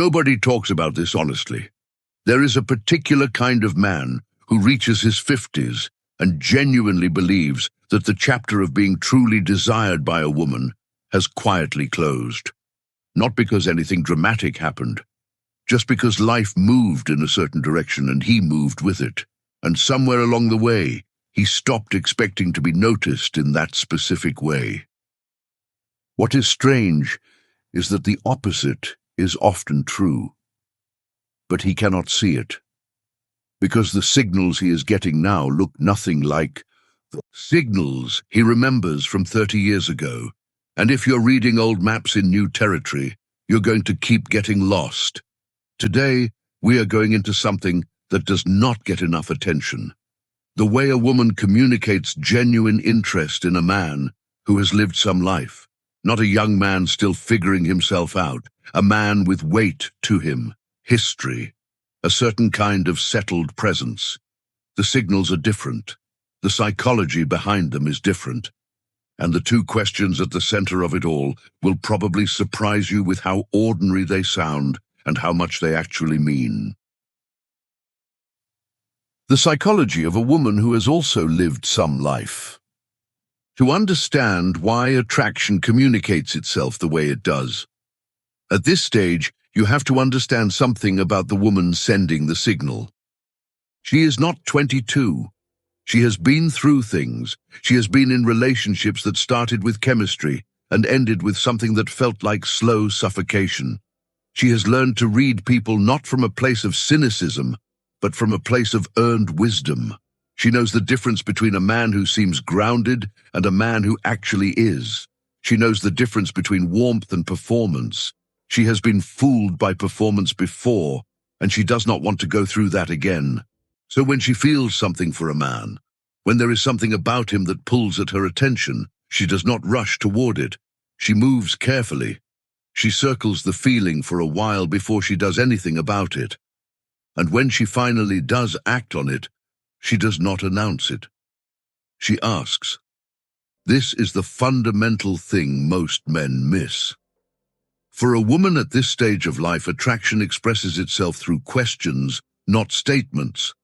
Nobody talks about this honestly. There is a particular kind of man who reaches his 50s and genuinely believes that the chapter of being truly desired by a woman has quietly closed. Not because anything dramatic happened, just because life moved in a certain direction and he moved with it. And somewhere along the way, he stopped expecting to be noticed in that specific way. What is strange is that the opposite is often true, but he cannot see it, because the signals he is getting now look nothing like the signals he remembers from 30 years ago. And if you're reading old maps in new territory, you're going to keep getting lost. Today, we are going into something that does not get enough attention. The way a woman communicates genuine interest in a man who has lived some life. Not a young man still figuring himself out, a man with weight to him, history, a certain kind of settled presence. The signals are different. The psychology behind them is different. And the two questions at the center of it all will probably surprise you with how ordinary they sound and how much they actually mean. The psychology of a woman who has also lived some life. To understand why attraction communicates itself the way it does. At this stage, you have to understand something about the woman sending the signal. She is not 22. She has been through things. She has been in relationships that started with chemistry and ended with something that felt like slow suffocation. She has learned to read people not from a place of cynicism, but from a place of earned wisdom. She knows the difference between a man who seems grounded and a man who actually is. She knows the difference between warmth and performance. She has been fooled by performance before, and she does not want to go through that again. So when she feels something for a man, when there is something about him that pulls at her attention, she does not rush toward it. She moves carefully. She circles the feeling for a while before she does anything about it. And when she finally does act on it, she does not announce it. She asks. This is the fundamental thing most men miss. For a woman at this stage of life, attraction expresses itself through questions, not statements.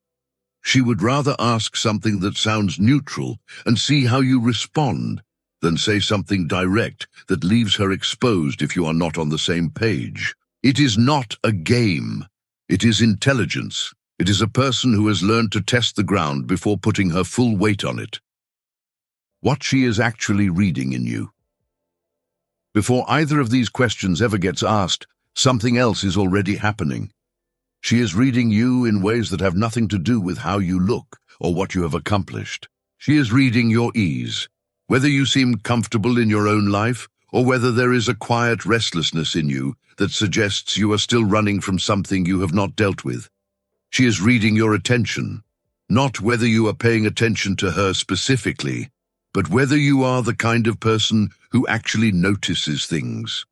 She would rather ask something that sounds neutral and see how you respond than say something direct that leaves her exposed if you are not on the same page. It is not a game. It is intelligence. It is a person who has learned to test the ground before putting her full weight on it. What she is actually reading in you. Before either of these questions ever gets asked, something else is already happening. She is reading you in ways that have nothing to do with how you look or what you have accomplished. She is reading your ease, whether you seem comfortable in your own life or whether there is a quiet restlessness in you that suggests you are still running from something you have not dealt with. She is reading your attention, not whether you are paying attention to her specifically, but whether you are the kind of person who actually notices things.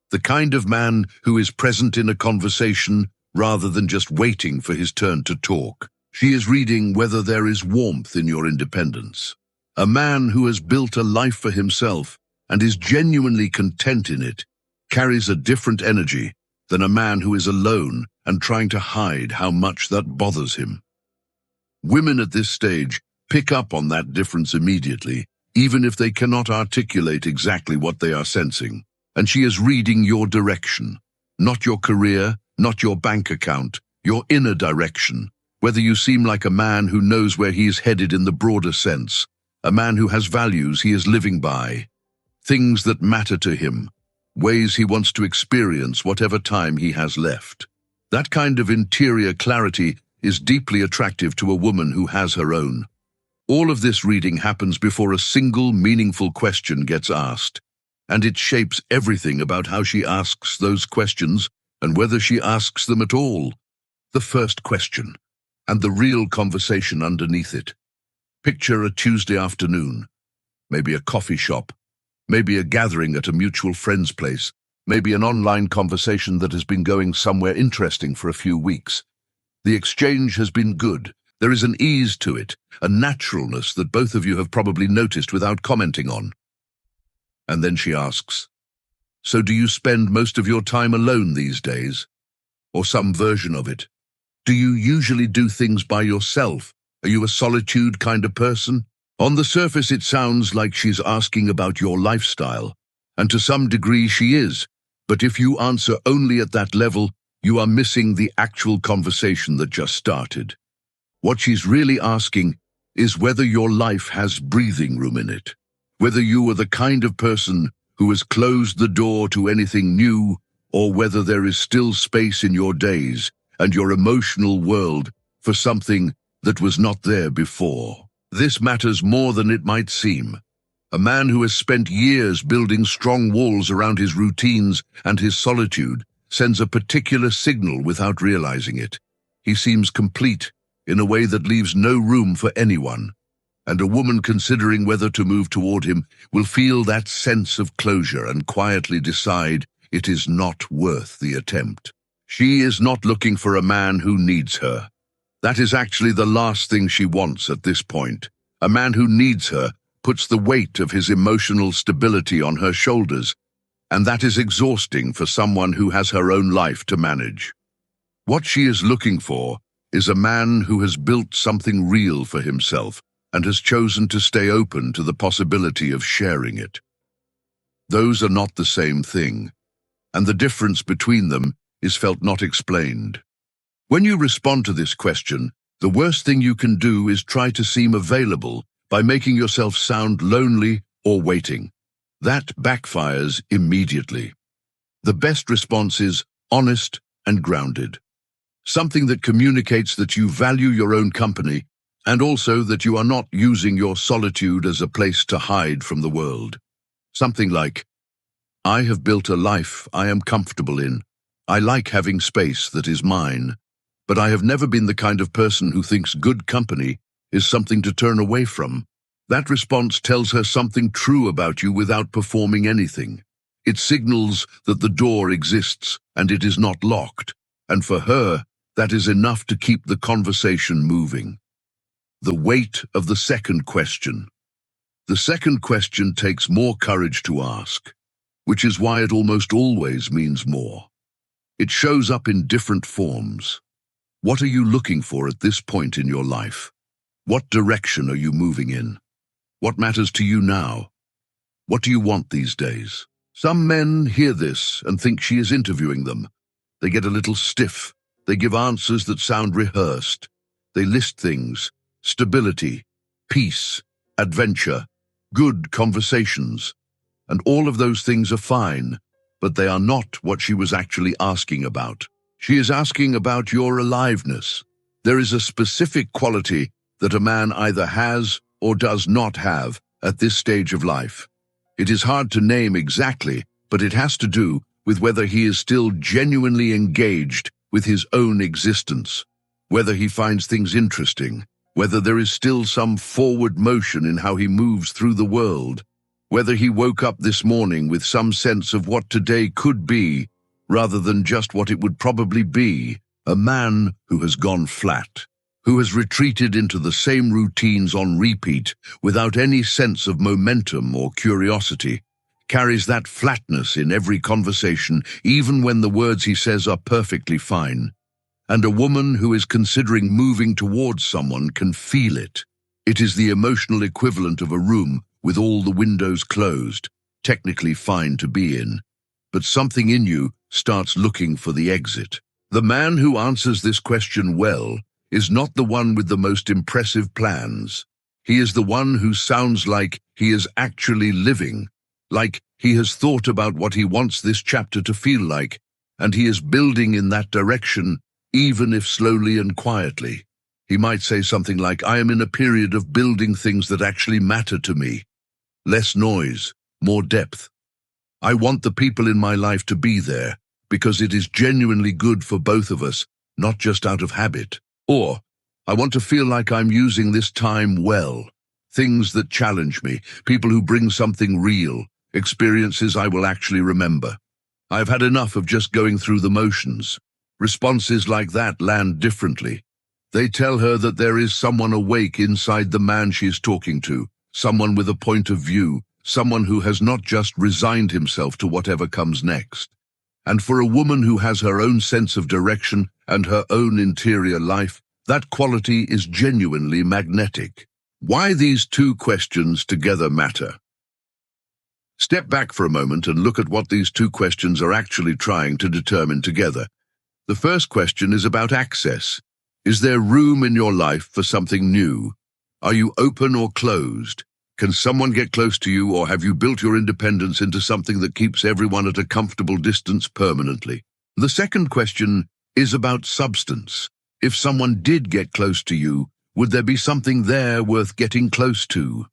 The kind of man who is present in a conversation rather than just waiting for his turn to talk. She is reading whether there is warmth in your independence. A man who has built a life for himself and is genuinely content in it carries a different energy than a man who is alone and trying to hide how much that bothers him. Women at this stage pick up on that difference immediately, even if they cannot articulate exactly what they are sensing. And she is reading your direction, not your career, not your bank account, your inner direction, whether you seem like a man who knows where he is headed in the broader sense, a man who has values he is living by, things that matter to him, ways he wants to experience whatever time he has left. That kind of interior clarity is deeply attractive to a woman who has her own. All of this reading happens before a single meaningful question gets asked, and it shapes everything about how she asks those questions and whether she asks them at all. The first question, and the real conversation underneath it. Picture a Tuesday afternoon, maybe a coffee shop, maybe a gathering at a mutual friend's place, maybe an online conversation that has been going somewhere interesting for a few weeks. The exchange has been good. There is an ease to it, a naturalness that both of you have probably noticed without commenting on. And then she asks, "So do you spend most of your time alone these days?" or some version of it? Do you usually do things by yourself? Are you a solitude kind of person? On the surface, it sounds like she's asking about your lifestyle, and to some degree she is. But if you answer only at that level, you are missing the actual conversation that just started. What she's really asking is whether your life has breathing room in it, whether you are the kind of person who has closed the door to anything new, or whether there is still space in your days and your emotional world for something that was not there before. This matters more than it might seem. A man who has spent years building strong walls around his routines and his solitude sends a particular signal without realizing it. He seems complete in a way that leaves no room for anyone, and a woman considering whether to move toward him will feel that sense of closure and quietly decide it is not worth the attempt. She is not looking for a man who needs her. That is actually the last thing she wants at this point. A man who needs her puts the weight of his emotional stability on her shoulders, and that is exhausting for someone who has her own life to manage. What she is looking for is a man who has built something real for himself and has chosen to stay open to the possibility of sharing it. Those are not the same thing, and the difference between them is felt not explained. When you respond to this question, the worst thing you can do is try to seem available by making yourself sound lonely or waiting. That backfires immediately. The best response is honest and grounded. Something that communicates that you value your own company and also that you are not using your solitude as a place to hide from the world. Something like, I have built a life I am comfortable in. I like having space that is mine, but I have never been the kind of person who thinks good company is something to turn away from. That response tells her something true about you without performing anything. It signals that the door exists and it is not locked, and for her, that is enough to keep the conversation moving. The weight of the second question. The second question takes more courage to ask, which is why it almost always means more. It shows up in different forms. What are you looking for at this point in your life? What direction are you moving in? What matters to you now? What do you want these days? Some men hear this and think she is interviewing them. They get a little stiff. They give answers that sound rehearsed. They list things: stability, peace, adventure, good conversations. And all of those things are fine, but they are not what she was actually asking about. She is asking about your aliveness. There is a specific quality that a man either has or does not have at this stage of life. It is hard to name exactly, but it has to do with whether he is still genuinely engaged with his own existence, whether he finds things interesting, whether there is still some forward motion in how he moves through the world, whether he woke up this morning with some sense of what today could be, rather than just what it would probably be. A man who has gone flat, who has retreated into the same routines on repeat without any sense of momentum or curiosity, carries that flatness in every conversation, even when the words he says are perfectly fine. And a woman who is considering moving towards someone can feel it. It is the emotional equivalent of a room with all the windows closed, technically fine to be in, but something in you starts looking for the exit. The man who answers this question well is not the one with the most impressive plans. He is the one who sounds like he is actually living, like he has thought about what he wants this chapter to feel like, and he is building in that direction, even if slowly and quietly. He might say something like, I am in a period of building things that actually matter to me. Less noise, more depth. I want the people in my life to be there, because it is genuinely good for both of us, not just out of habit. Or, I want to feel like I'm using this time well. Things that challenge me, people who bring something real, experiences I will actually remember. I've had enough of just going through the motions. Responses like that land differently. They tell her that there is someone awake inside the man she is talking to, someone with a point of view, someone who has not just resigned himself to whatever comes next. And for a woman who has her own sense of direction and her own interior life, that quality is genuinely magnetic. Why these two questions together matter. Step back for a moment and look at what these two questions are actually trying to determine together. The first question is about access. Is there room in your life for something new? Are you open or closed? Can someone get close to you, or have you built your independence into something that keeps everyone at a comfortable distance permanently? The second question is about substance. If someone did get close to you, would there be something there worth getting close to?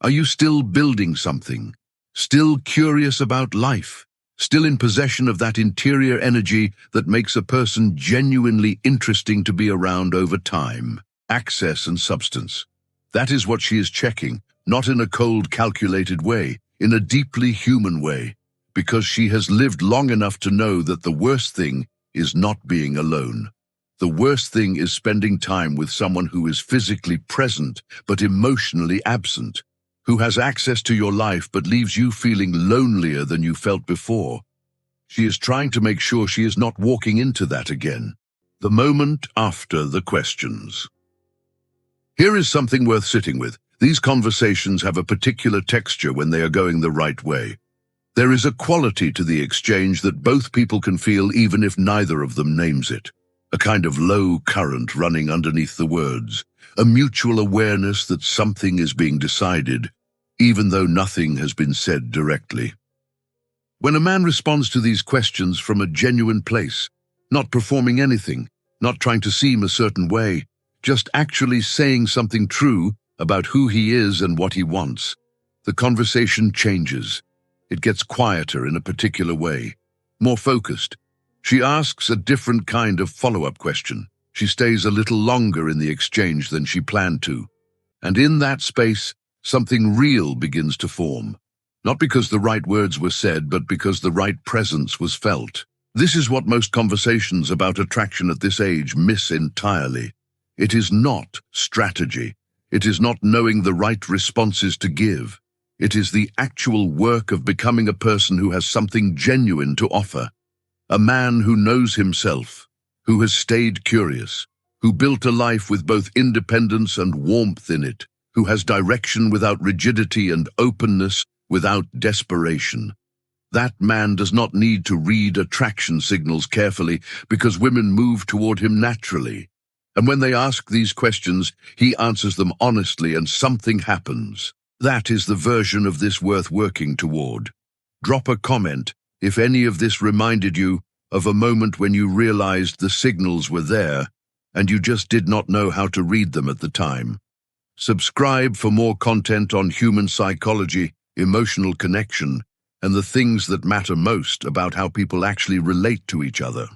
Are you still building something? Still curious about life? Still in possession of that interior energy that makes a person genuinely interesting to be around over time? Access and substance. That is what she is checking, not in a cold, calculated way, in a deeply human way, because she has lived long enough to know that the worst thing is not being alone. The worst thing is spending time with someone who is physically present but emotionally absent, who has access to your life but leaves you feeling lonelier than you felt before. She is trying to make sure she is not walking into that again. The moment after the questions. Here is something worth sitting with. These conversations have a particular texture when they are going the right way. There is a quality to the exchange that both people can feel even if neither of them names it. A kind of low current running underneath the words. A mutual awareness that something is being decided, even though nothing has been said directly. When a man responds to these questions from a genuine place, not performing anything, not trying to seem a certain way, just actually saying something true about who he is and what he wants, the conversation changes. It gets quieter in a particular way, more focused. She asks a different kind of follow-up question. She stays a little longer in the exchange than she planned to. And in that space, something real begins to form. Not because the right words were said, but because the right presence was felt. This is what most conversations about attraction at this age miss entirely. It is not strategy. It is not knowing the right responses to give. It is the actual work of becoming a person who has something genuine to offer. A man who knows himself, who has stayed curious, who built a life with both independence and warmth in it, who has direction without rigidity and openness without desperation. That man does not need to read attraction signals carefully because women move toward him naturally. And when they ask these questions, he answers them honestly and something happens. That is the version of this worth working toward. Drop a comment if any of this reminded you of a moment when you realized the signals were there and you just did not know how to read them at the time. Subscribe for more content on human psychology, emotional connection, and the things that matter most about how people actually relate to each other.